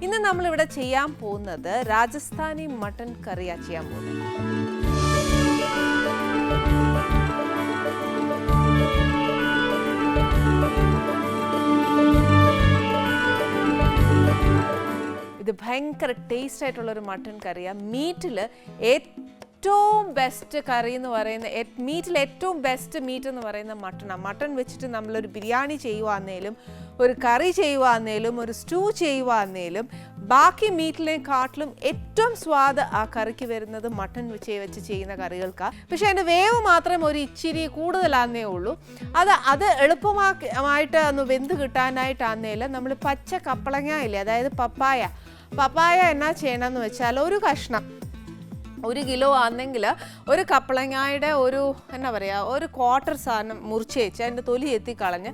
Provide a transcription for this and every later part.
ഇന്ന് നമ്മളിവിടെ ചെയ്യാൻ പോകുന്നത് രാജസ്ഥാനി മട്ടൺ കറിയാണ് ചെയ്യാൻ പോകുന്നത്. ഇത് ഭയങ്കര ടേസ്റ്റ് ആയിട്ടുള്ളൊരു മട്ടൺ കറിയാണ്. മീറ്റിൽ ഏറ്റവും ബെസ്റ്റ് കറി എന്ന് പറയുന്ന മീറ്റിൽ ഏറ്റവും ബെസ്റ്റ് മീറ്റ് എന്ന് പറയുന്ന മട്ടണാണ്. മട്ടൺ വെച്ചിട്ട് നമ്മളൊരു ബിരിയാണി ചെയ്യുവാന്നേലും ഒരു കറി ചെയ്യുവാന്നേലും ഒരു സ്റ്റൂ ചെയ്യുവാന്നേലും ബാക്കി മീറ്റിനെക്കാട്ടിലും ഏറ്റവും സ്വാദ് ആ കറിക്ക് വരുന്നത് മട്ടൺ വെച്ച് ചെയ്യുന്ന കറികൾക്കാണ്. പക്ഷേ അതിൻ്റെ വേവ് മാത്രം ഒരു ഇച്ചിരി കൂടുതലാന്നേ ഉള്ളൂ. അത് എളുപ്പമായിട്ട് ഒന്ന് വെന്ത് കിട്ടാനായിട്ടാന്നേലും നമ്മൾ പച്ച കപ്പളങ്ങ ഇല്ലേ, അതായത് പപ്പായ എന്നാ ചെയ്യണമെന്ന് വെച്ചാൽ ഒരു കഷ്ണം 1 കിലോ ആണെങ്കിൽ ഒരു കപ്പളങ്ങയുടെ ഒരു ക്വാർട്ടർ സാധനം മുറിച്ച് വെച്ച് അതിൻ്റെ തൊലി എത്തിക്കളഞ്ഞ്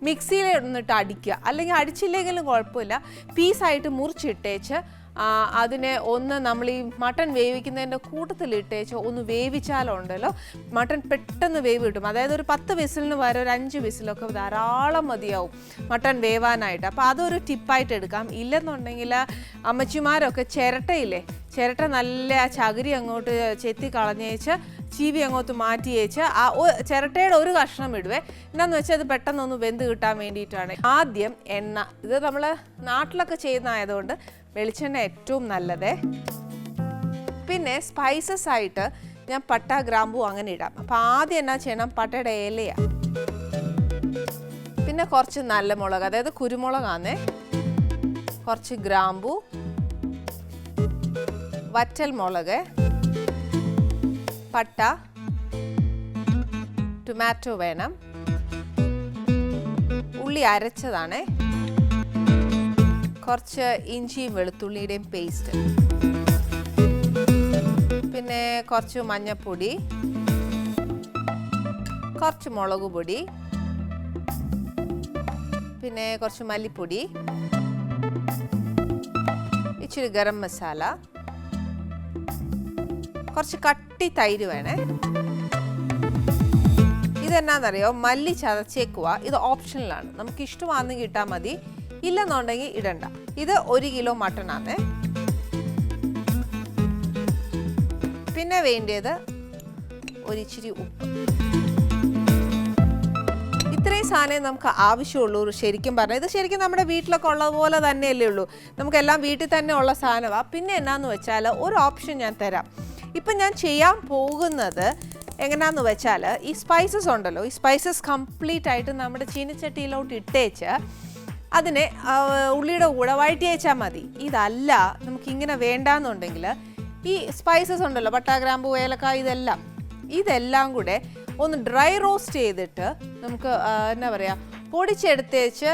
മിക്സിയിൽ ഒന്നിട്ട് അടിക്കുക. അല്ലെങ്കിൽ അടിച്ചില്ലെങ്കിലും കുഴപ്പമില്ല, പീസായിട്ട് മുറിച്ചിട്ടേച്ച് അതിനെ ഒന്ന് നമ്മൾ ഈ മട്ടൺ വേവിക്കുന്നതിൻ്റെ കൂട്ടത്തിലിട്ടേച്ച് ഒന്ന് വേവിച്ചാലുണ്ടല്ലോ മട്ടൺ പെട്ടെന്ന് വേവ് കിട്ടും. അതായത് ഒരു 10 വിസിലിന് വരെ ഒരു 5 വിസിലൊക്കെ ധാരാളം മതിയാവും മട്ടൺ വേവാനായിട്ട്. അപ്പോൾ അതൊരു ടിപ്പായിട്ട് എടുക്കാം. ഇല്ലെന്നുണ്ടെങ്കിൽ അമ്മച്ചിമാരൊക്കെ ചിരട്ട നല്ല ആ ചകിരി അങ്ങോട്ട് ചെത്തി കളഞ്ഞേച്ച് ചീവി അങ്ങോട്ട് മാറ്റിയേച്ച് ചിരട്ടയുടെ ഒരു കഷ്ണം ഇടുവേ. എന്താണെന്ന് വെച്ചാൽ അത് പെട്ടെന്നൊന്ന് വെന്ത് കിട്ടാൻ വേണ്ടിയിട്ടാണ്. ആദ്യം എണ്ണ, ഇത് നമ്മൾ നാട്ടിലൊക്കെ ചെയ്യുന്നതായതുകൊണ്ട് വെളിച്ചെണ്ണ ഏറ്റവും നല്ലത്. പിന്നെ സ്പൈസസ് ആയിട്ട് ഞാൻ പട്ട ഗ്രാമ്പൂ അങ്ങനെ ഇടാം. അപ്പോൾ ആദ്യം എന്നാ ചെയ്യണം, പട്ടയുടെ ഇലയാണ്, പിന്നെ കുറച്ച് നല്ല മുളക്, അതായത് കുരുമുളകാന്നേ, കുറച്ച് ഗ്രാമ്പൂ, വറ്റൽ മുളക്, പട്ട, ടൊമാറ്റോ വേണം, ഉള്ളി അരച്ചതാണ്, കുറച്ച് ഇഞ്ചിയും വെളുത്തുള്ളിയുടെയും പേസ്റ്റ്, പിന്നെ കുറച്ച് മഞ്ഞൾപ്പൊടി, കുറച്ച് മുളക് പൊടി, പിന്നെ കുറച്ച് മല്ലിപ്പൊടി, ഇച്ചിരി ഗരം മസാല, കുറച്ച് കട്ടി തൈര് വേണേ. ഇതെന്നാന്നറിയോ, മല്ലി ചതച്ചേക്കുക. ഇത് ഓപ്ഷണലാണ്, നമുക്ക് ഇഷ്ടമാണെങ്കിൽ ഇട്ടാൽ മതി, ഇല്ലെന്നുണ്ടെങ്കിൽ ഇടണ്ട. ഇത് 1 കിലോ മട്ടണാണ്. പിന്നെ വേണ്ടത് ഒരിച്ചിരി ഉപ്പ്. ഇത്രയും സാധനം നമുക്ക് ആവശ്യമുള്ളൂ. ശരിക്കും പറഞ്ഞാൽ ഇത് ശരിക്കും നമ്മുടെ വീട്ടിലൊക്കെ ഉള്ളതുപോലെ തന്നെയല്ലേ ഉള്ളൂ, നമുക്കെല്ലാം വീട്ടിൽ തന്നെ ഉള്ള സാധനമാണ്. പിന്നെ എന്നാന്ന് വെച്ചാൽ ഒരു ഓപ്ഷൻ ഞാൻ തരാം. ഇപ്പം ഞാൻ ചെയ്യാൻ പോകുന്നത് എങ്ങനെയാണെന്ന് വെച്ചാൽ, ഈ സ്പൈസസ് ഉണ്ടല്ലോ, ഈ സ്പൈസസ് കംപ്ലീറ്റ് ആയിട്ട് നമ്മുടെ ചീനച്ചട്ടിയിലോട്ട് ഇട്ടേച്ച് അതിനെ ഉള്ളിയുടെ കൂടെ വഴറ്റി വെച്ചാൽ മതി. ഇതല്ല നമുക്കിങ്ങനെ വേണ്ടാന്നുണ്ടെങ്കിൽ ഈ സ്പൈസസ് ഉണ്ടല്ലോ, പട്ട ഗ്രാമ്പൂ ഏലക്കായ, ഇതെല്ലാം കൂടെ ഒന്ന് ഡ്രൈ റോസ്റ്റ് ചെയ്തിട്ട് നമുക്ക് പൊടിച്ചെടുത്തേച്ച്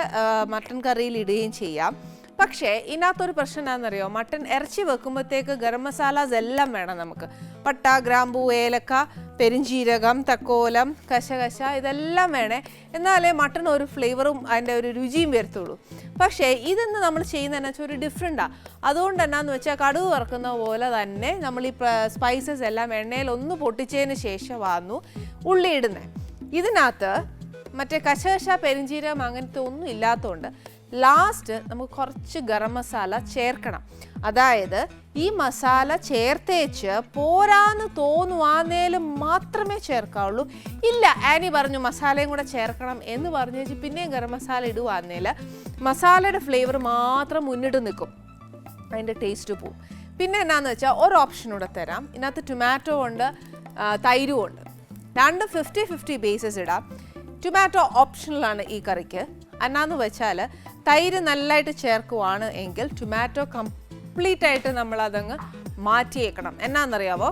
മട്ടൺ കറിയിൽ ഇടുകയും ചെയ്യാം. പക്ഷേ ഇതിനകത്തൊരു പ്രശ്നം എന്താണെന്നറിയോ, മട്ടൺ ഇറച്ചി വെക്കുമ്പോഴത്തേക്ക് ഗരം മസാലാസ് എല്ലാം വേണം നമുക്ക്. പട്ട ഗ്രാമ്പൂ ഏലക്ക പെരിഞ്ചീരകം തക്കോലം കശകശ ഇതെല്ലാം വേണേ, എന്നാലേ മട്ടൺ ഒരു ഫ്ലേവറും അതിൻ്റെ ഒരു രുചിയും വരത്തുള്ളൂ. പക്ഷേ ഇതെന്ന് നമ്മൾ ചെയ്യുന്നതെന്ന് വെച്ചാൽ ഒരു ഡിഫറെൻറ്റാണ്. അതുകൊണ്ട് എന്നാന്ന് വെച്ചാൽ കടുക് വറുക്കുന്ന പോലെ തന്നെ നമ്മൾ ഈ സ്പൈസസ് എല്ലാം എണ്ണയിൽ ഒന്ന് പൊട്ടിച്ചതിന് ശേഷമായിരുന്നു ഉള്ളി ഇടുന്നത്. ഇതിനകത്ത് മറ്റേ കശകശ പെരിഞ്ചീരകം അങ്ങനത്തെ ഒന്നും ഇല്ലാത്തതുകൊണ്ട് ലാസ്റ്റ് നമുക്ക് കുറച്ച് ഗരം മസാല ചേർക്കണം. അതായത് ഈ മസാല ചേർത്തേച്ച് പോരാന്ന് തോന്നുവാന്നേലും മാത്രമേ ചേർക്കാവുള്ളൂ. ഇല്ല ആനി പറഞ്ഞു മസാലയും കൂടെ ചേർക്കണം എന്ന് പറഞ്ഞു വെച്ച് പിന്നെയും ഗരം മസാല ഇടുവാന്നേൽ മസാലയുടെ ഫ്ലേവർ മാത്രം മുന്നിട്ട് നിൽക്കും, അതിൻ്റെ ടേസ്റ്റ് പോവും. പിന്നെ എന്നാന്ന് വെച്ചാൽ ഒരു ഓപ്ഷൻ കൂടെ തരാം. ഇതിനകത്ത് ടൊമാറ്റോ ഉണ്ട്, തൈരും ഉണ്ട്. 50-50 ബേസസ് ഇടാം. ടൊമാറ്റോ ഓപ്ഷണലാണ് ഈ കറിക്ക്. എന്നാന്ന് വെച്ചാൽ തൈര് നല്ലതായിട്ട് ചേർക്കുവാണ് എങ്കിൽ ടൊമാറ്റോ കംപ്ലീറ്റ് ആയിട്ട് നമ്മളതങ്ങ് മാറ്റിയേക്കണം. എന്നാന്നറിയാവോ,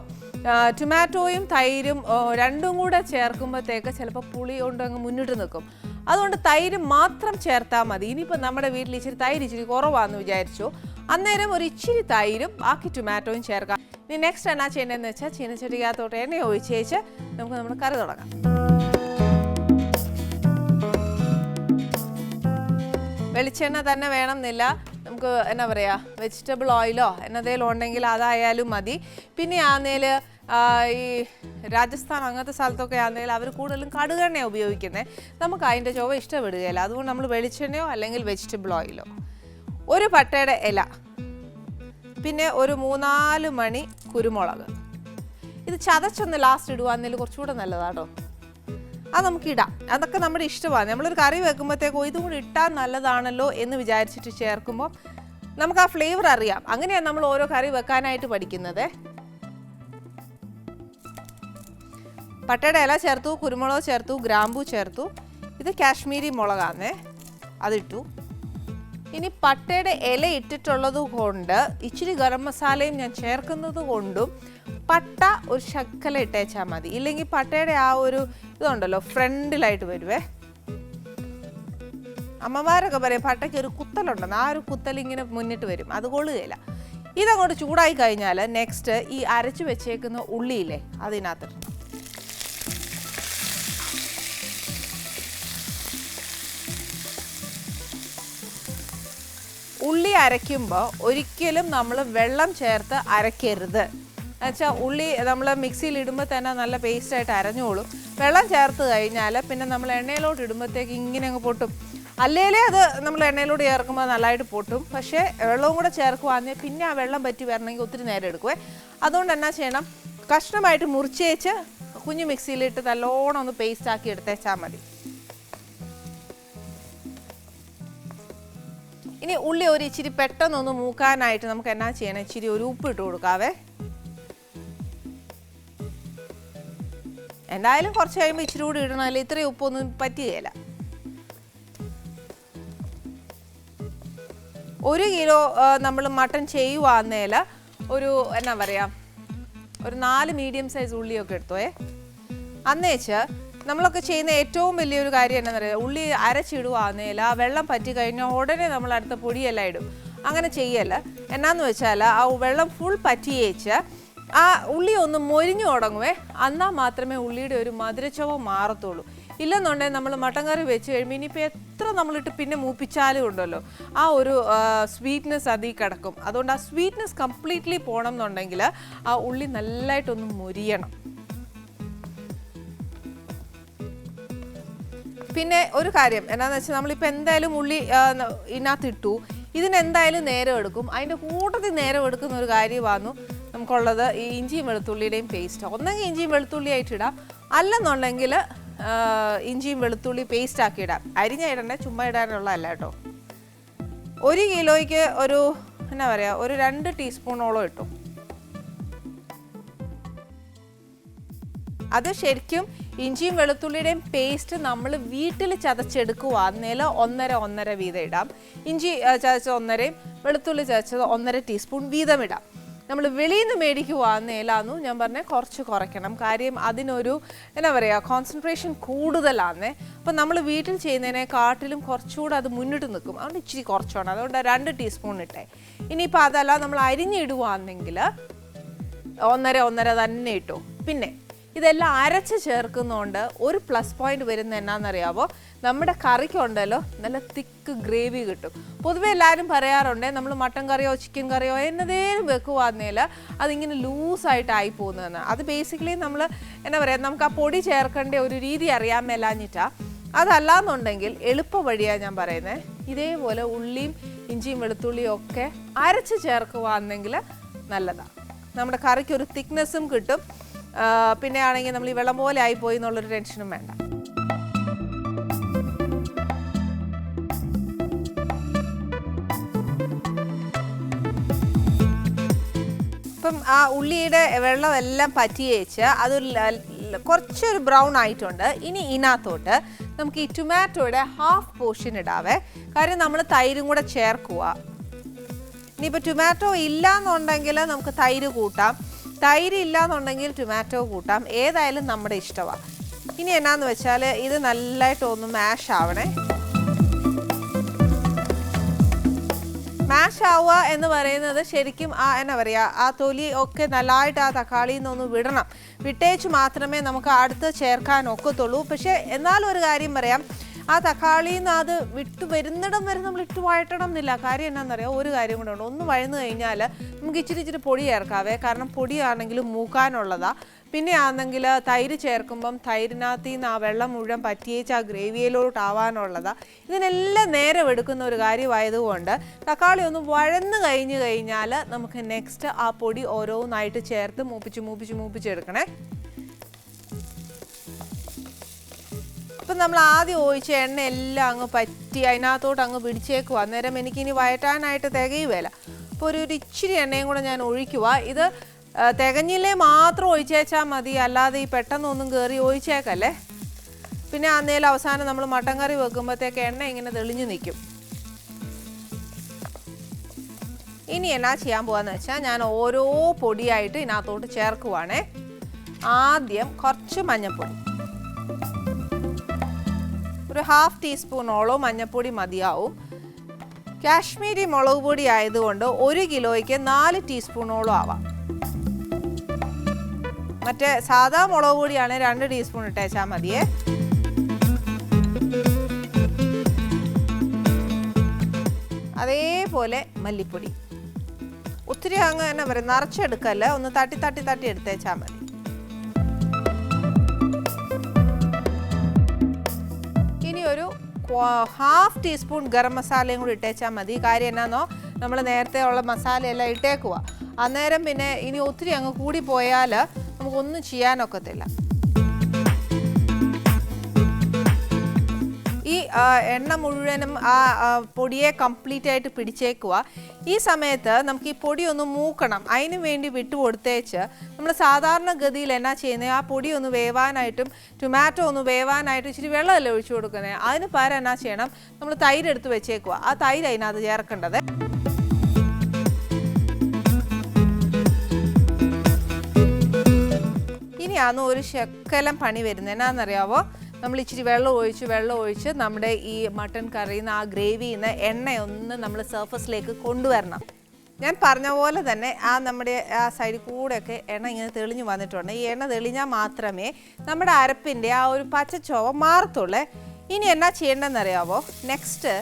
ടൊമാറ്റോയും തൈരും രണ്ടും കൂടെ ചേർക്കുമ്പോഴത്തേക്ക് ചിലപ്പോൾ പുളി കൊണ്ട് അങ്ങ് മുന്നിട്ട് നിൽക്കും. അതുകൊണ്ട് തൈര് മാത്രം ചേർത്താൽ മതി. ഇനിയിപ്പോൾ നമ്മുടെ വീട്ടിൽ ഇച്ചിരി കുറവാണെന്ന് വിചാരിച്ചു, അന്നേരം ഒരു ഇച്ചിരി തൈരും ബാക്കി ടൊമാറ്റോയും ചേർക്കാം. ഇനി നെക്സ്റ്റ് എന്നാ ചെയ്യേണ്ടതെന്ന് വെച്ചാൽ ചീനച്ചട്ടിക്കകത്തോട്ട് എണ്ണ ഒഴിച്ചേച്ച് നമുക്ക് നമ്മുടെ കറി തുടങ്ങാം. വെളിച്ചെണ്ണ തന്നെ വേണമെന്നില്ല, നമുക്ക് എന്നാ പറയുക വെജിറ്റബിൾ ഓയിലോ എന്നതേലും ഉണ്ടെങ്കിൽ അതായാലും മതി. പിന്നെ ആന്നേൽ ഈ രാജസ്ഥാൻ അങ്ങനത്തെ സ്ഥലത്തൊക്കെ ആണെങ്കിൽ അവർ കൂടുതലും കടുകെണ്ണയാണ് ഉപയോഗിക്കുന്നത്. നമുക്ക് അതിൻ്റെ ചുവ ഇഷ്ടപ്പെടുകയില്ല. അതുകൊണ്ട് നമ്മൾ വെളിച്ചെണ്ണയോ അല്ലെങ്കിൽ വെജിറ്റബിൾ ഓയിലോ. ഒരു പട്ടയുടെ ഇല പിന്നെ ഒരു 3-4 മണി കുരുമുളക്. ഇത് ചതച്ചൊന്ന് ലാസ്റ്റ് ഇടുവാന്നേൽ കുറച്ചുകൂടെ നല്ലതാട്ടോ. അത് നമുക്ക് ഇടാം, അതൊക്കെ നമ്മുടെ ഇഷ്ടമാണ്. നമ്മളൊരു കറി വെക്കുമ്പോഴത്തേക്കോ ഇതും കൂടി ഇട്ടാൽ നല്ലതാണല്ലോ എന്ന് വിചാരിച്ചിട്ട് ചേർക്കുമ്പോൾ നമുക്ക് ആ ഫ്ലേവർ അറിയാം. അങ്ങനെയാണ് നമ്മൾ ഓരോ കറി വെക്കാനായിട്ട് പഠിക്കുന്നത്. പട്ടയുടെ ഇല ചേർത്തു, കുരുമുളക് ചേർത്തു, ഗ്രാമ്പൂ ചേർത്തു. ഇത് കാശ്മീരി മുളകാണേ, അതിട്ടു. ഇനി പട്ടയുടെ ഇല ഇട്ടിട്ടുള്ളത് കൊണ്ട് ഇച്ചിരി ഗരം മസാലയും ഞാൻ ചേർക്കുന്നത് കൊണ്ടും പട്ട ഒരു ശക്കല ഇട്ടേച്ചാൽ മതി. ഇല്ലെങ്കിൽ പട്ടയുടെ ആ ഒരു ഇതുണ്ടല്ലോ ഫ്രണ്ടിലായിട്ട് വരുവേ. അമ്മമാരൊക്കെ പറയും പട്ടയ്ക്ക് ഒരു കുത്തലുണ്ടെന്ന്, ആ ഒരു കുത്തൽ ഇങ്ങനെ മുന്നിട്ട് വരും, അത് കൊള്ളുകയില്ല. ഇതങ്ങോട്ട് ചൂടായി കഴിഞ്ഞാൽ നെക്സ്റ്റ് ഈ അരച്ചു വെച്ചേക്കുന്ന ഉള്ളിയില്ലേ അതിനകത്ത് ഉള്ളി അരയ്ക്കുമ്പോൾ ഒരിക്കലും നമ്മൾ വെള്ളം ചേർത്ത് അരയ്ക്കരുത്. എന്നുവെച്ചാൽ ഉള്ളി നമ്മൾ മിക്സിയിൽ ഇടുമ്പോൾ തന്നെ നല്ല പേസ്റ്റായിട്ട് അരഞ്ഞോളും. വെള്ളം ചേർത്ത് കഴിഞ്ഞാൽ പിന്നെ നമ്മൾ എണ്ണയിലോട്ട് ഇടുമ്പോഴത്തേക്ക് ഇങ്ങനെ അങ്ങ് പൊട്ടും. അല്ലേലേ അത് നമ്മൾ എണ്ണയിലോട്ട് ചേർക്കുമ്പോൾ നല്ലതായിട്ട് പൊട്ടും. പക്ഷേ വെള്ളവും കൂടെ ചേർക്കുവാണെങ്കിൽ പിന്നെ ആ വെള്ളം പറ്റി വരണമെങ്കിൽ ഒത്തിരി നേരം എടുക്കുവേ. അതുകൊണ്ട് എന്നാ ചെയ്യണം, കഷ്ണമായിട്ട് മുറിച്ചേച്ച് കുഞ്ഞു മിക്സിയിലിട്ട് നല്ലോണം ഒന്ന് പേസ്റ്റാക്കി എടുത്തേച്ചാൽ മതി. ഇനി ഉള്ളി ഒരു ഇച്ചിരി പെട്ടെന്നൊന്ന് മൂക്കാനായിട്ട് നമുക്ക് എന്നാ ചെയ്യണം, ഇച്ചിരി ഒരു ഉപ്പ് ഇട്ട് കൊടുക്കാവേ. എന്തായാലും കുറച്ച് കഴിയുമ്പോൾ ഇച്ചിരി കൂടി ഇടണമല്ലോ, ഇത്രയും ഉപ്പൊന്നും പറ്റുകയില്ല. 1 കിലോ നമ്മൾ മട്ടൺ ചെയ്യുവാന്നേൽ ഒരു എന്നാ പറയുക, ഒരു 4 മീഡിയം സൈസ് ഉള്ളിയൊക്കെ എടുത്തോയേ. അന്നേച്ച് നമ്മളൊക്കെ ചെയ്യുന്ന ഏറ്റവും വലിയൊരു കാര്യം എന്നാന്ന് പറയുക, ഉള്ളി അരച്ചിടുവാന്നേൽ ആ വെള്ളം പറ്റി കഴിഞ്ഞാൽ ഉടനെ നമ്മൾ അടുത്ത പൊടിയെല്ലാം ഇടും. അങ്ങനെ ചെയ്യല്ല. എന്നാന്ന് വെച്ചാൽ ആ വെള്ളം ഫുൾ പറ്റിയേച്ച് ആ ഉള്ളി ഒന്ന് മൊരിഞ്ഞു തുടങ്ങുവേ, എന്നാൽ മാത്രമേ ഉള്ളിയുടെ ഒരു മധുരച്ചവ മാറത്തുള്ളൂ. ഇല്ലെന്നുണ്ടെങ്കിൽ നമ്മൾ മട്ടൻ കറി വെച്ച് കഴിയുമ്പോൾ ഇനിയിപ്പോൾ എത്ര നമ്മളിട്ട് പിന്നെ മൂപ്പിച്ചാലും ഉണ്ടല്ലോ ആ ഒരു സ്വീറ്റ്നെസ് അതിൽ കിടക്കും. അതുകൊണ്ട് ആ സ്വീറ്റ്നെസ് കംപ്ലീറ്റ്ലി പോകണം എന്നുണ്ടെങ്കിൽ ആ ഉള്ളി നല്ലതായിട്ടൊന്ന് മൊരിയണം. പിന്നെ ഒരു കാര്യം എന്നാന്ന് വെച്ചാൽ നമ്മളിപ്പോൾ എന്തായാലും ഉള്ളി ഇതിനകത്തിട്ടു, ഇതിനെന്തായാലും നേരം എടുക്കും. അതിൻ്റെ കൂട്ടത്തിൽ നേരം എടുക്കുന്ന ഒരു കാര്യമായിരുന്നു നമുക്കുള്ളത് ഈ ഇഞ്ചിയും വെളുത്തുള്ളിയുടെയും പേസ്റ്റ്. ഒന്നെങ്കിൽ ഇഞ്ചിയും വെളുത്തുള്ളി ആയിട്ട് ഇടാം, അല്ലെന്നുണ്ടെങ്കിൽ ഇഞ്ചിയും വെളുത്തുള്ളി പേസ്റ്റ് ആക്കി ഇടാം. അരിഞ്ഞ ഇടണ്ടേ, ചുമ്മാ ഇടാനുള്ളതല്ല കേട്ടോ. 1 കിലോയ്ക്ക് ഒരു എന്നാ പറയുക, ഒരു 2 ടീസ്പൂണോളം ഇട്ടു. അത് ശരിക്കും ഇഞ്ചിയും വെളുത്തുള്ളിയുടെയും പേസ്റ്റ് നമ്മൾ വീട്ടിൽ ചതച്ചെടുക്കുവാന്നേൽ 1.5 വീതം ഇടാം. ഇഞ്ചി ചതച്ചത് 1.5, വെളുത്തുള്ളി ചതച്ചത് 1.5 ടീസ്പൂൺ വീതം ഇടാം. നമ്മൾ വെളിയിൽ നിന്ന് മേടിക്കുവാന്നേലാന്നു ഞാൻ പറഞ്ഞാൽ കുറച്ച് കുറയ്ക്കണം. കാര്യം അതിനൊരു എന്നാ പറയുക കോൺസെൻട്രേഷൻ കൂടുതലാന്നേ. അപ്പം നമ്മൾ വീട്ടിൽ ചെയ്യുന്നതിനെക്കാട്ടിലും കുറച്ചുകൂടെ അത് മുന്നിട്ട് നിൽക്കും. അതുകൊണ്ട് ഇച്ചിരി കുറച്ചാണ്, അതുകൊണ്ട് 2 ടീസ്പൂൺ ഇട്ടേ. ഇനിയിപ്പോൾ അതല്ല നമ്മൾ അരിഞ്ഞിടുവാണെങ്കിൽ 1.5 തന്നെ ഇട്ടു. പിന്നെ ഇതെല്ലാം അരച്ച് ചേർക്കുന്നതുകൊണ്ട് ഒരു പ്ലസ് പോയിന്റ് വരുന്ന എന്നാണെന്നറിയാമോ, നമ്മുടെ കറിക്കുണ്ടല്ലോ നല്ല തിക്ക് ഗ്രേവി കിട്ടും. പൊതുവെ എല്ലാവരും പറയാറുണ്ട് നമ്മൾ മട്ടൻ കറിയോ ചിക്കൻ കറിയോ എന്നതേലും വെക്കുവാന്നേൽ അതിങ്ങനെ ലൂസായിട്ടായി പോകുന്നതെന്ന്. അത് ബേസിക്കലി നമ്മൾ എന്നാ പറയുക, നമുക്ക് ആ പൊടി ചേർക്കേണ്ട ഒരു രീതി അറിയാൻ മേലാഞ്ഞിട്ടാ. അതല്ലാന്നുണ്ടെങ്കിൽ എളുപ്പ വഴിയാണ് ഞാൻ പറയുന്നത്. ഇതേപോലെ ഉള്ളിയും ഇഞ്ചിയും വെളുത്തുള്ളിയും ഒക്കെ അരച്ച് ചേർക്കുവാണെങ്കിൽ നല്ലതാണ്. നമ്മുടെ കറിക്ക് ഒരു തിക്നെസ്സും കിട്ടും. പിന്നെ ആണെങ്കിൽ നമ്മൾ ഈ വെള്ളം പോലെ ആയിപ്പോയി എന്നുള്ളൊരു ടെൻഷനും വേണ്ട. ഇപ്പം ആ ഉള്ളിയുടെ വെള്ളം എല്ലാം പറ്റിയേച്ച് അതൊരു കുറച്ചൊരു ബ്രൗൺ ആയിട്ടുണ്ട്. ഇനി ഇതിനകത്തോട്ട് നമുക്ക് ഈ ടൊമാറ്റോയുടെ ഹാഫ് പോർഷൻ ഇടാവേ. കാര്യം നമ്മൾ തൈരും കൂടെ ചേർക്കുക. ഇനിയിപ്പോൾ ടൊമാറ്റോ ഇല്ല എന്നുണ്ടെങ്കിൽ നമുക്ക് തൈര് കൂട്ടാം, തൈര് ഇല്ലാന്നുണ്ടെങ്കിൽ ടൊമാറ്റോ കൂട്ടാം, ഏതായാലും നമ്മുടെ ഇഷ്ടമാണ്. ഇനി എന്നാന്ന് വെച്ചാൽ ഇത് നല്ലതായിട്ടൊന്ന് മാഷ് ആവണേ. മാഷ് ആവുക എന്ന് പറയുന്നത് ശരിക്കും ആ എന്നാ പറയുക, ആ തൊലി ഒക്കെ നല്ലതായിട്ട് ആ തക്കാളിയിൽ നിന്നൊന്ന് വിടണം. വിട്ടേച്ച് മാത്രമേ നമുക്ക് അടുത്ത് ചേർക്കാൻ ഒക്കത്തുള്ളൂ. പക്ഷേ എന്നാലും ഒരു കാര്യം പറയാം, ആ തക്കാളിയിൽ നിന്ന് അത് വിട്ടു വരുന്നിടം വരെ നമ്മൾ ഇട്ട് വഴറ്റണം എന്നില്ല. കാര്യം എന്നാണെന്നറിയാം, ഒരു കാര്യം കൂടെ ഉണ്ട്. ഒന്ന് വഴന്നു കഴിഞ്ഞാൽ നമുക്ക് ഇച്ചിരി പൊടി ചേർക്കാവേ. കാരണം പൊടിയാണെങ്കിലും മൂക്കാനുള്ളതാണ്. പിന്നെ ആണെങ്കിൽ തൈര് ചേർക്കുമ്പം തൈരിനകത്ത് നിന്ന് ആ വെള്ളം മുഴുവൻ പറ്റിയേച്ച് ആ ഗ്രേവിയിലോട്ടാവാനുള്ളതാണ്. ഇതിനെല്ലാം നേരം എടുക്കുന്ന ഒരു കാര്യമായതുകൊണ്ട് തക്കാളി ഒന്ന് വഴന്ന് കഴിഞ്ഞ് കഴിഞ്ഞാൽ നമുക്ക് നെക്സ്റ്റ് ആ പൊടി ഓരോന്നായിട്ട് ചേർത്ത് മൂപ്പിച്ചെടുക്കണേ. അപ്പം നമ്മൾ ആദ്യം ഒഴിച്ച എണ്ണ എല്ലാം അങ്ങ് പറ്റി അതിനകത്തോട്ട് അങ്ങ് പിടിച്ചേക്കുക. അന്നേരം എനിക്കിനി വഴറ്റാനായിട്ട് തികയുകയില്ല. അപ്പോൾ ഒരു ഇച്ചിരി എണ്ണയും കൂടെ ഞാൻ ഒഴിക്കുക. ഇത് തികഞ്ഞില്ലേ മാത്രം ഒഴിച്ചേച്ചാൽ മതി, അല്ലാതെ ഈ പെട്ടെന്നൊന്നും കയറി ഒഴിച്ചേക്കല്ലേ. പിന്നെ അന്നേരം അവസാനം നമ്മൾ മട്ടൻ കറി വെക്കുമ്പോഴത്തേക്ക് എണ്ണ ഇങ്ങനെ തെളിഞ്ഞു നിൽക്കും. ഇനി എന്നാ ചെയ്യാൻ പോകാന്ന് വെച്ചാൽ ഞാൻ ഓരോ പൊടിയായിട്ട് ഇതിനകത്തോട്ട് ചേർക്കുവാണേ. ആദ്യം കുറച്ച് മഞ്ഞൾപ്പൊടി, ഒരു 1/2 ടീസ്പൂണോളം മഞ്ഞൾപ്പൊടി മതിയാവും. കാശ്മീരി മുളക് പൊടി ആയതുകൊണ്ട് 1 കിലോയ്ക്ക് 4 ടീസ്പൂണോളം ആവാം. മറ്റേ സാധാ മുളക് പൊടിയാണെങ്കിൽ 2 ടീസ്പൂൺ ഇട്ടേച്ചാൽ മതിയേ. അതേപോലെ മല്ലിപ്പൊടി ഒത്തിരി അങ്ങ് എന്നാ പറയുക നിറച്ചെടുക്കല്ല, ഒന്ന് തട്ടി എടുത്തേച്ചാൽ മതി. ഇനി ഒരു 1/2 ടീസ്പൂൺ ഗരം മസാലയും കൂടി ഇട്ടേച്ചാൽ മതി. കാര്യം എന്നാന്നോ, നമ്മൾ നേരത്തെ ഉള്ള മസാലയെല്ലാം ഇട്ടേക്കുക. അന്നേരം പിന്നെ ഇനി ഒത്തിരി അങ്ങ് കൂടി പോയാൽ നമുക്കൊന്നും ചെയ്യാനൊക്കത്തില്ല. ഈ എണ്ണ മുഴുവനും ആ പൊടിയെ കംപ്ലീറ്റ് ആയിട്ട് പിടിച്ചേക്കുക. ഈ സമയത്ത് നമുക്ക് ഈ പൊടി ഒന്ന് മൂക്കണം. അതിന് വേണ്ടി വിട്ടുകൊടുത്തേച്ച് നമ്മൾ സാധാരണ ഗതിയിൽ എന്നാ ചെയ്യുന്നത്, ആ പൊടി ഒന്ന് വേവാനായിട്ടും ടൊമാറ്റോ ഒന്ന് വേവാനായിട്ടും ഇച്ചിരി വെള്ളമല്ലേ ഒഴിച്ചു കൊടുക്കുന്നത്. അതിന് പകരം എന്നാ ചെയ്യണം, നമ്മൾ തൈര് എടുത്ത് വെച്ചേക്കുക. ആ തൈര് അതിനകത്ത് ചേർക്കേണ്ടത്. ഇനിയാണ് ഒരു ശകലം പണി വരുന്നത്. എന്നാണെന്നറിയാവോ, നമ്മൾ ഇച്ചിരി വെള്ളം ഒഴിച്ച് നമ്മുടെ ഈ മട്ടൻ കറിയിൽ നിന്ന് ആ ഗ്രേവിയിൽ നിന്ന് എണ്ണയൊന്ന് നമ്മൾ സർഫസിലേക്ക് കൊണ്ടുവരണം. ഞാൻ പറഞ്ഞ പോലെ തന്നെ നമ്മുടെ ആ സൈഡിൽ കൂടെയൊക്കെ എണ്ണ ഇങ്ങനെ തെളിഞ്ഞു വന്നിട്ടുണ്ട്. ഈ എണ്ണ തെളിഞ്ഞാൽ മാത്രമേ നമ്മുടെ അരപ്പിൻ്റെ ആ ഒരു പച്ചച്ചോവ മാറത്തുള്ളേ. ഇനി എന്നാ ചെയ്യേണ്ടതെന്നറിയാവോ, നെക്സ്റ്റ്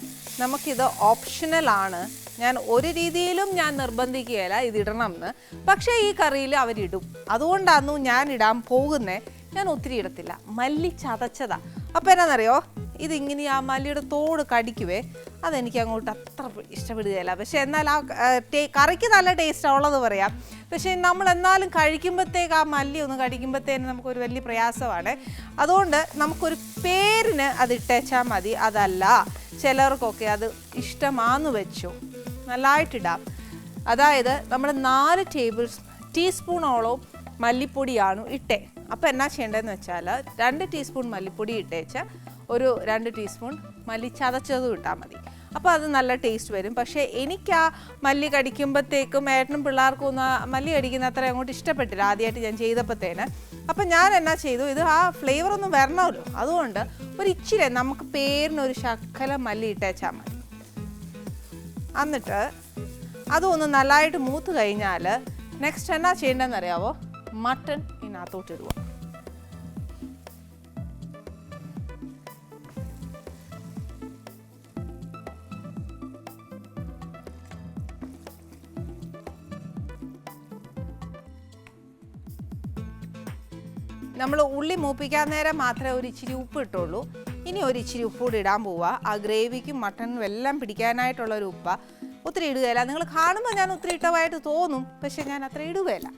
നമുക്കിത് ഓപ്ഷണലാണ്. ഞാൻ ഒരു രീതിയിലും ഞാൻ നിർബന്ധിക്കുകയില്ല ഇതിടണം എന്ന്. പക്ഷേ ഈ കറിയിൽ അവരിടും, അതുകൊണ്ടാണ് ഞാൻ ഇടാൻ പോകുന്നത്. ഞാൻ ഒത്തിരി ഇടത്തില്ല, മല്ലി ചതച്ചതാ. അപ്പോൾ എന്നാന്നറിയോ, ഇതിങ്ങനെ ആ മല്ലിയുടെ തോട് കടിക്കുവേ, അതെനിക്ക് അങ്ങോട്ട് അത്ര ഇഷ്ടപ്പെടുകയില്ല. പക്ഷേ എന്നാൽ ആ കറിക്ക് നല്ല ടേസ്റ്റ് ഉള്ളത് പറയാം. പക്ഷേ നമ്മൾ എന്നാലും കഴിക്കുമ്പോഴത്തേക്ക് ആ മല്ലി ഒന്ന് കടിക്കുമ്പോഴത്തേന് നമുക്കൊരു വലിയ പ്രയാസമാണ്. അതുകൊണ്ട് നമുക്കൊരു പേരിന് അത് ഇട്ടേച്ചാൽ മതി. അതല്ല ചിലർക്കൊക്കെ അത് ഇഷ്ടമാണെന്ന് വെച്ചു, നല്ലതായിട്ടിടാം. അതായത് നമ്മൾ 4 ടീസ്പൂണോളം മല്ലിപ്പൊടിയാണ് ഇട്ടേ. അപ്പോൾ എന്നാ ചെയ്യേണ്ടതെന്ന് വെച്ചാൽ 2 ടീസ്പൂൺ മല്ലിപ്പൊടി ഇട്ടേച്ച് ഒരു 2 ടീസ്പൂൺ മല്ലി ചതച്ചതും ഇട്ടാൽ മതി. അപ്പോൾ അത് നല്ല ടേസ്റ്റ് വരും. പക്ഷേ എനിക്ക് ആ മല്ലി കടിക്കുമ്പോഴത്തേക്കും ഏട്ടനും പിള്ളേർക്കും ഒന്ന് മല്ലി കടിക്കുന്ന അത്ര അങ്ങോട്ട് ഇഷ്ടപ്പെട്ടില്ല ആദ്യമായിട്ട് ഞാൻ ചെയ്തപ്പോഴത്തേന്. അപ്പം ഞാൻ എന്നാ ചെയ്തു, ഇത് ആ ഫ്ലേവറൊന്നും വരണമല്ലോ, അതുകൊണ്ട് ഒരു ഇച്ചിരി നമുക്ക് പേരിനൊരു ശകലം മല്ലി ഇട്ടേച്ചാൽ മതി. എന്നിട്ട് അതൊന്ന് നല്ലതായിട്ട് മൂത്ത് കഴിഞ്ഞാൽ നെക്സ്റ്റ് എന്നാ ചെയ്യേണ്ടതെന്ന് അറിയാവോ, മട്ടൺ ഇതിനകത്തോട്ട് ഇടുക. നമ്മൾ ഉള്ളി മൂപ്പിക്കാൻ നേരം മാത്രമേ ഒരു ഇച്ചിരി ഉപ്പ് ഇട്ടുള്ളൂ. ഇനി ഒരു ഇച്ചിരി ഉപ്പ് കൂടി ഇടാൻ പോവുക. ആ ഗ്രേവിക്കും മട്ടനും എല്ലാം പിടിക്കാനായിട്ടുള്ളൊരു ഉപ്പ. ഒത്തിരി ഇടുകയില്ല. നിങ്ങൾ കാണുമ്പോൾ ഞാൻ ഒത്തിരി ഇട്ടവായിട്ട് തോന്നും, പക്ഷെ ഞാൻ അത്ര ഇടുകയില്ല.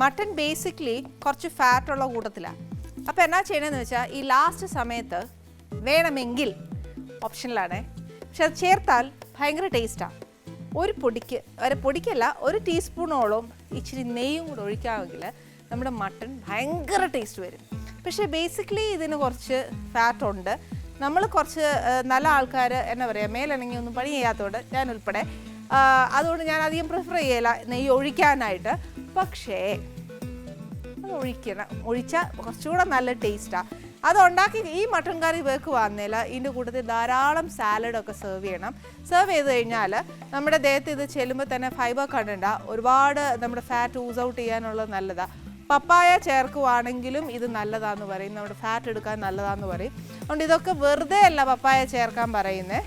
മട്ടൺ ബേസിക്കലി കുറച്ച് ഫാറ്റുള്ള കൂട്ടത്തിലാണ്. അപ്പോൾ എന്നാ ചെയ്യണമെന്ന് വെച്ചാൽ ഈ ലാസ്റ്റ് സമയത്ത് വേണമെങ്കിൽ ഓപ്ഷനിലാണ്, പക്ഷെ അത് ചേർത്താൽ ഭയങ്കര ടേസ്റ്റാണ്. ഒരു പൊടിക്കല്ല, 1 ടീസ്പൂണോളം ഇച്ചിരി നെയ്യും കൂടെ ഒഴിക്കാമെങ്കിൽ നമ്മുടെ മട്ടൺ ഭയങ്കര ടേസ്റ്റ് വരും. പക്ഷേ ബേസിക്കലി ഇതിന് കുറച്ച് ഫാറ്റുണ്ട്. നമ്മൾ കുറച്ച് നല്ല ആൾക്കാർ എന്നാ പറയുക, മേലണങ്ങി ഒന്നും പണി ചെയ്യാത്തതുകൊണ്ട് ഞാൻ ഉൾപ്പെടെ, അതുകൊണ്ട് ഞാൻ അധികം പ്രിഫർ ചെയ്യില്ല നെയ്യ് ഒഴിക്കാനായിട്ട്. പക്ഷേ അത് ഒഴിച്ചാൽ കുറച്ചുകൂടെ നല്ല ടേസ്റ്റാണ്. അതുണ്ടാക്കി ഈ മട്ടൺ കറി വെക്കുവാന്നേല ഇതിൻ്റെ കൂട്ടത്തിൽ ധാരാളം സാലഡൊക്കെ സെർവ് ചെയ്യണം. സെർവ് ചെയ്ത് കഴിഞ്ഞാൽ നമ്മുടെ ദേഹത്ത് ഇത് ചെല്ലുമ്പോൾ തന്നെ ഫൈബർ കണ്ടണ്ട ഒരുപാട് നമ്മുടെ ഫാറ്റ് ഊസ് ഔട്ട് ചെയ്യാനുള്ളത് നല്ലതാണ്. പപ്പായ ചേർക്കുവാണെങ്കിലും ഇത് നല്ലതാണെന്ന് പറയും, നമ്മുടെ ഫാറ്റ് എടുക്കാൻ നല്ലതാണെന്ന് പറയും. അതുകൊണ്ട് ഇതൊക്കെ വെറുതെ അല്ല പപ്പായ ചേർക്കാൻ പറയുന്നത്.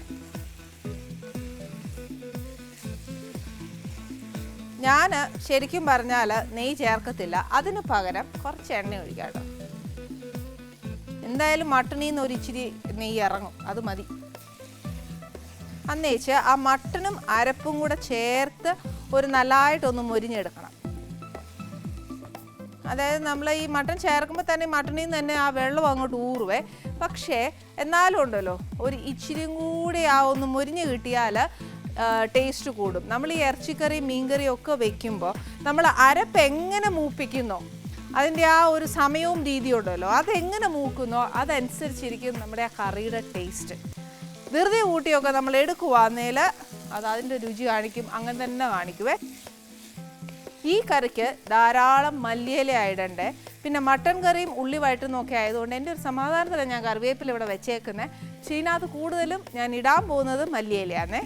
ഞാൻ ശരിക്കും പറഞ്ഞാൽ നെയ്യ് ചേർക്കത്തില്ല, അതിന് പകരം കുറച്ച് എണ്ണ ഒഴിക്കാം കേട്ടോ. എന്തായാലും മട്ടണിൽ നിന്ന് ഒരു ഇച്ചിരി നെയ്യ് ഇറങ്ങും, അത് മതി. അന്നേച്ച് ആ മട്ടനും അരപ്പും കൂടെ ചേർത്ത് ഒരു നല്ലതായിട്ടൊന്ന് മൊരിഞ്ഞെടുക്കണം. അതായത് നമ്മൾ ഈ മട്ടൺ ചേർക്കുമ്പോൾ തന്നെ മട്ടണിൽ നിന്ന് തന്നെ ആ വെള്ളം അങ്ങോട്ട് ഊറുവേ. പക്ഷേ എന്നാലും ഉണ്ടല്ലോ, ഒരു ഇച്ചിരിയും കൂടി ആ ഒന്ന് മൊരിഞ്ഞ് കിട്ടിയാൽ ടേസ്റ്റ് കൂടും. നമ്മൾ ഈ ഇറച്ചിക്കറിയും മീൻകറിയും ഒക്കെ വെക്കുമ്പോൾ നമ്മൾ അരപ്പ് എങ്ങനെ മൂപ്പിക്കുന്നോ അതിൻ്റെ ആ ഒരു സമയവും രീതിയും ഉണ്ടല്ലോ, അതെങ്ങനെ മൂക്കുന്നോ അതനുസരിച്ചിരിക്കും നമ്മുടെ ആ കറിയുടെ ടേസ്റ്റ്. വെറുതെ കൂട്ടിയൊക്കെ നമ്മൾ എടുക്കുവാന്നേൽ അത് അതിൻ്റെ രുചി കാണിക്കും, അങ്ങനെ തന്നെ കാണിക്കുവേ. ഈ കറിക്ക് ധാരാളം മല്ലിയില ഇടണ്ടേ. പിന്നെ മട്ടൻ കറിയും ഉള്ളി വഴറ്റുന്നൊക്കെ ആയതുകൊണ്ട് എൻ്റെ ഒരു സമാധാനത്തിലാണ് ഞാൻ കറിവേപ്പില ഇവിടെ വെച്ചേക്കുന്നത്. പക്ഷേ ഇതിനകത്ത് കൂടുതലും ഞാൻ ഇടാൻ പോകുന്നത് മല്ലിയിലയാണേ.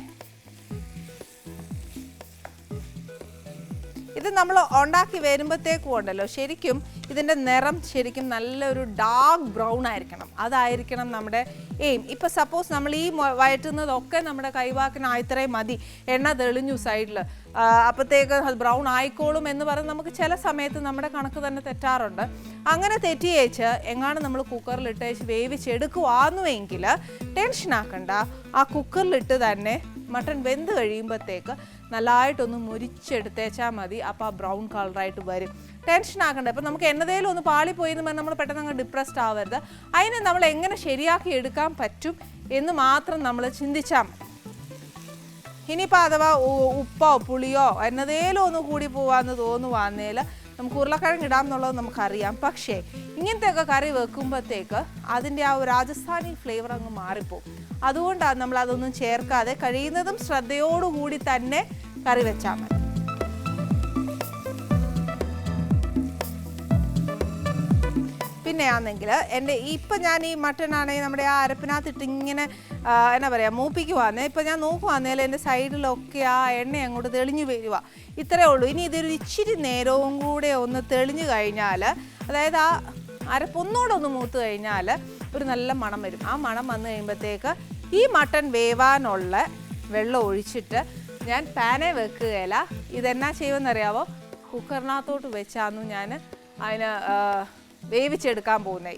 ഇത് നമ്മൾ ഉണ്ടാക്കി വരുമ്പോഴത്തേക്കും ഉണ്ടല്ലോ, ശരിക്കും ഇതിൻ്റെ നിറം ശരിക്കും നല്ലൊരു ഡാർക്ക് ബ്രൗൺ ആയിരിക്കണം. അതായിരിക്കണം നമ്മുടെ എയിം. ഇപ്പം സപ്പോസ് നമ്മൾ ഈ വഴറ്റുന്നതൊക്കെ നമ്മുടെ കൈവാക്കിന് ഇത്രയും മതി, എണ്ണ തെളിഞ്ഞു സൈഡിൽ, അപ്പോഴത്തേക്ക് അത് ബ്രൗൺ ആയിക്കോളും എന്ന് പറഞ്ഞ് നമുക്ക് ചില സമയത്ത് നമ്മുടെ കണക്ക് തന്നെ തെറ്റാറുണ്ട്. അങ്ങനെ തെറ്റിയേച്ച് എങ്ങാനും നമ്മൾ കുക്കറിലിട്ടേച്ച് വേവിച്ചെടുക്കുവാന്നുവെങ്കിൽ ടെൻഷനാക്കണ്ട, ആ കുക്കറിലിട്ട് തന്നെ മട്ടൺ വെന്ത് കഴിയുമ്പോഴത്തേക്ക് നല്ലതായിട്ടൊന്ന് മുരിച്ചെടുത്തേച്ചാൽ മതി. അപ്പോൾ ആ ബ്രൗൺ കളറായിട്ട് വരും. ടെൻഷൻ ആക്കണ്ട. ഇപ്പം നമുക്ക് എന്നതേലും ഒന്ന് പാളിപ്പോയി എന്ന് പറഞ്ഞാൽ നമ്മൾ പെട്ടെന്ന് അങ്ങ് ഡിപ്രസ്ഡ് ആവരുത്. അതിനെ നമ്മൾ എങ്ങനെ ശരിയാക്കി എടുക്കാൻ പറ്റും എന്ന് മാത്രം നമ്മൾ ചിന്തിച്ചാൽ മതി. ഇനിയിപ്പോൾ അഥവാ ഉപ്പോ പുളിയോ എന്നതേലും ഒന്ന് കൂടി പോവാന്ന് തോന്നുവാന്നേൽ നമുക്ക് ഉരുളക്കിഴങ്ങ് ഇടാം എന്നുള്ളത് നമുക്കറിയാം. പക്ഷേ ഇങ്ങനത്തെയൊക്കെ കറി വെക്കുമ്പോഴത്തേക്ക് അതിൻ്റെ ആ ഒരു രാജസ്ഥാനി ഫ്ലേവർ അങ്ങ് മാറിപ്പോവും. അതുകൊണ്ടാണ് നമ്മൾ അതൊന്നും ചേർക്കാതെ കഴിയുന്നതും ശ്രദ്ധയോടുകൂടി തന്നെ കറി വെച്ചാൽ മതി. പിന്നെ ആണെങ്കിൽ എൻ്റെ ഇപ്പം ഞാൻ ഈ മട്ടൺ ആണെങ്കിൽ നമ്മുടെ ആ അരപ്പിനകത്തിട്ട് ഇങ്ങനെ എന്നാ പറയുക മൂപ്പിക്കുവാന്നേ. ഇപ്പം ഞാൻ നോക്കുവാന്നേൽ എൻ്റെ സൈഡിലൊക്കെ ആ എണ്ണ അങ്ങോട്ട് തെളിഞ്ഞു വരിക. ഇത്രയേ ഉള്ളൂ. ഇനി ഇതൊരു ഇച്ചിരി നേരവും കൂടെ ഒന്ന് തെളിഞ്ഞു കഴിഞ്ഞാൽ, അതായത് ആ അരപ്പൊന്നോടെ ഒന്ന് മൂത്ത് കഴിഞ്ഞാൽ ഒരു നല്ല മണം വരും. ആ മണം വന്നു കഴിയുമ്പോഴത്തേക്ക് ഈ മട്ടൺ വേവാനുള്ള വെള്ളം ഒഴിച്ചിട്ട് ഞാൻ പാനെ വെക്കുകയില്ല. ഇതെന്നാ ചെയ്യുമെന്നറിയാവോ, കുക്കറിനകത്തോട്ട് വെച്ചാന്നു ഞാൻ അതിന് വേവിച്ചെടുക്കാൻ പോകുന്നത്.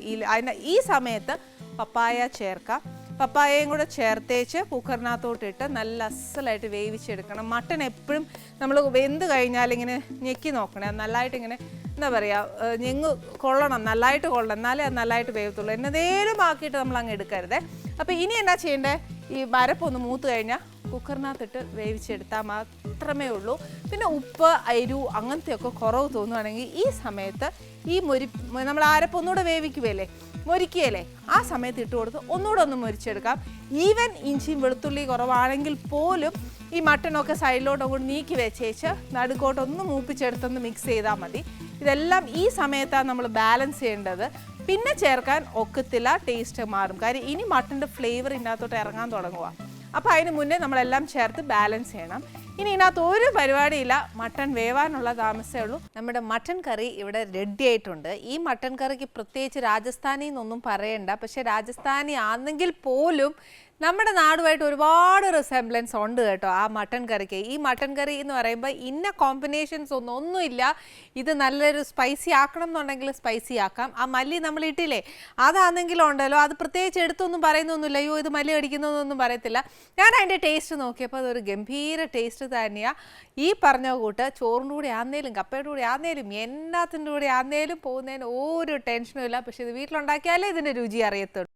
ഈ സമയത്ത് പപ്പായ ചേർക്കാം. പപ്പായയും കൂടെ ചേർത്തേച്ച് കുക്കറിനകത്തോട്ടിട്ട് നല്ല അസലായിട്ട് വേവിച്ചെടുക്കണം. മട്ടൺ എപ്പോഴും നമ്മൾ വെന്ത് കഴിഞ്ഞാൽ ഇങ്ങനെ ഞെക്കി നോക്കണേ, നല്ലതായിട്ട് ഇങ്ങനെ എന്താ പറയുക, ഞെങ്ങ് കൊള്ളണം, നല്ലതായിട്ട് കൊള്ളണം, എന്നാലേ അത് നല്ലതായിട്ട് വേവത്തുള്ളൂ. എന്നതേലും ആക്കിയിട്ട് നമ്മൾ അങ്ങ് എടുക്കരുതേ. അപ്പോൾ ഇനി എന്നാ ചെയ്യേണ്ടത്, ഈ മരപ്പൊന്ന് മൂത്ത് കഴിഞ്ഞാൽ കുക്കറിനകത്തിട്ട് വേവിച്ചെടുത്താൽ മാത്രമേ ഉള്ളൂ. പിന്നെ ഉപ്പ് എരിവ് അങ്ങനത്തെയൊക്കെ കുറവ് തോന്നുകയാണെങ്കിൽ ഈ സമയത്ത് ഈ നമ്മൾ അരപ്പൊന്നുകൂടെ വേവിക്കുകയല്ലേ, മൊരിക്കുകയല്ലേ, ആ സമയത്ത് ഇട്ട് കൊടുത്ത് ഒന്നുകൂടെ ഒന്ന് മൊരിച്ചെടുക്കാം. ഈവൻ ഇഞ്ചിയും വെളുത്തുള്ളി കുറവാണെങ്കിൽ പോലും ഈ മട്ടനൊക്കെ സൈഡിലോട്ടൊക്കെ നീക്കി വെച്ചേച്ച് നടുക്കോട്ടൊന്ന് മൂപ്പിച്ചെടുത്തൊന്ന് മിക്സ് ചെയ്താൽ മതി. ഇതെല്ലാം ഈ സമയത്താണ് നമ്മൾ ബാലൻസ് ചെയ്യേണ്ടത്. പിന്നെ ചേർക്കാൻ ഒക്കത്തില്ല, ടേസ്റ്റ് മാറും. കാര്യം ഇനി മട്ടൻ്റെ ഫ്ലേവർ ഇതിനകത്തോട്ട് ഇറങ്ങാൻ തുടങ്ങുക. അപ്പോൾ അതിന് മുന്നേ നമ്മളെല്ലാം ചേർത്ത് ബാലൻസ് ചെയ്യണം. ഇനി ഇതിനകത്ത് ഒരു പരിപാടിയില്ല, മട്ടൺ വേവാനുള്ള താമസമേ ഉള്ളൂ. നമ്മുടെ മട്ടൺ കറി ഇവിടെ റെഡി ആയിട്ടുണ്ട്. ഈ മട്ടൺ കറിക്ക് പ്രത്യേകിച്ച് രാജസ്ഥാനി എന്നൊന്നും പറയണ്ട. പക്ഷേ രാജസ്ഥാനി ആണെങ്കിൽ പോലും നമ്മുടെ നാടുമായിട്ട് ഒരുപാട് റിസംബ്ലൻസ് ഉണ്ട് കേട്ടോ ആ മട്ടൺ കറിക്ക്. ഈ മട്ടൺ കറി എന്ന് പറയുമ്പോൾ ഇന്ന കോമ്പിനേഷൻസ് ഒന്നുമില്ല. ഇത് നല്ലൊരു സ്പൈസി ആക്കണം എന്നുണ്ടെങ്കിൽ സ്പൈസി ആക്കാം. ആ മല്ലി നമ്മൾ ഇട്ടില്ലേ, അതാണെങ്കിലും ഉണ്ടല്ലോ, അത് പ്രത്യേകിച്ച് എടുത്തൊന്നും പറയുന്നൊന്നുമില്ല, അയ്യോ ഇത് മല്ലി അടിക്കുന്നതൊന്നും പറയത്തില്ല. ഞാൻ അതിൻ്റെ ടേസ്റ്റ് നോക്കിയപ്പോൾ അതൊരു ഗംഭീര ടേസ്റ്റ് തന്നെയാണ്. ഈ പറഞ്ഞ കൂട്ട് ചോറിൻ്റെ കൂടെ ആന്നേലും കപ്പയുടെ കൂടെ ആന്നേലും എന്നാത്തിൻ്റെ കൂടെ ആന്നേലും പോകുന്നതിന് ഒരു ടെൻഷനും ഇല്ല. പക്ഷേ ഇത് വീട്ടിലുണ്ടാക്കിയാലേ ഇതിൻ്റെ രുചി അറിയത്തുള്ളൂ.